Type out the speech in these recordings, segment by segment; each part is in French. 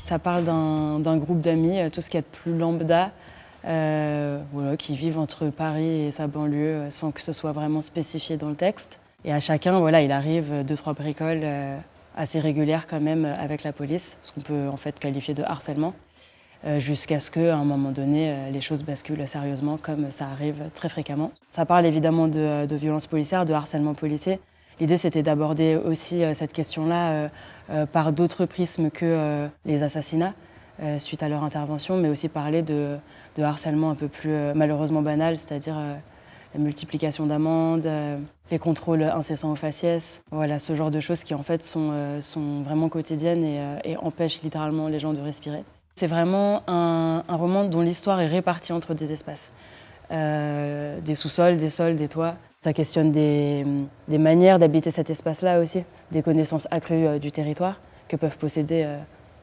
Ça parle d'un groupe d'amis, tout ce qu'il y a de plus lambda, voilà, qui vivent entre Paris et sa banlieue sans que ce soit vraiment spécifié dans le texte. Et à chacun, voilà, il arrive 2-3 bricoles assez régulières quand même avec la police, ce qu'on peut en fait qualifier de harcèlement, jusqu'à ce qu'à un moment donné, les choses basculent sérieusement, comme ça arrive très fréquemment. Ça parle évidemment de violences policières, de harcèlement policier. L'idée, c'était d'aborder aussi cette question-là par d'autres prismes que les assassinats suite à leur intervention, mais aussi parler de harcèlement un peu plus malheureusement banal, c'est-à-dire la multiplication d'amendes, les contrôles incessants aux faciès. Voilà, ce genre de choses qui en fait sont vraiment quotidiennes et empêchent littéralement les gens de respirer. C'est vraiment un roman dont l'histoire est répartie entre des espaces. Des sous-sols, des sols, des toits. Ça questionne des manières d'habiter cet espace-là aussi, des connaissances accrues du territoire que peuvent posséder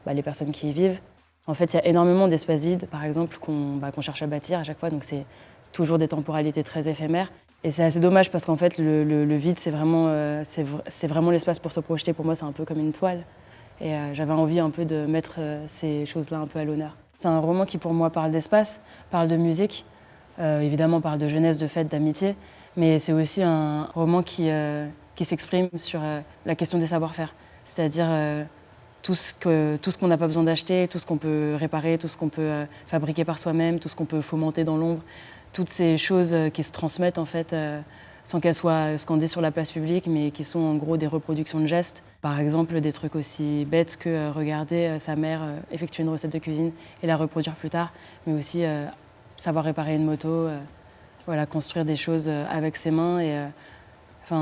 les personnes qui y vivent. En fait, il y a énormément d'espaces vides, par exemple, qu'on cherche à bâtir à chaque fois, donc c'est toujours des temporalités très éphémères. Et c'est assez dommage parce qu'en fait, le vide, c'est vraiment l'espace pour se projeter. Pour moi, c'est un peu comme une toile. Et j'avais envie un peu de mettre ces choses-là un peu à l'honneur. C'est un roman qui, pour moi, parle d'espace, parle de musique, évidemment parle de jeunesse, de fête, d'amitié, mais c'est aussi un roman qui s'exprime sur la question des savoir-faire, c'est-à-dire tout ce qu'on n'a pas besoin d'acheter, tout ce qu'on peut réparer, tout ce qu'on peut fabriquer par soi-même, tout ce qu'on peut fomenter dans l'ombre, toutes ces choses qui se transmettent en fait sans qu'elles soient scandées sur la place publique, mais qui sont en gros des reproductions de gestes. Par exemple, des trucs aussi bêtes que regarder sa mère effectuer une recette de cuisine et la reproduire plus tard, mais aussi savoir réparer une moto, voilà, construire des choses avec ses mains.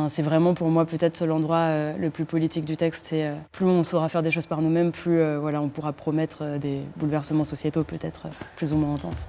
C'est vraiment pour moi peut-être l'endroit le plus politique du texte. Et plus on saura faire des choses par nous-mêmes, plus on pourra promettre des bouleversements sociétaux peut-être plus ou moins intenses.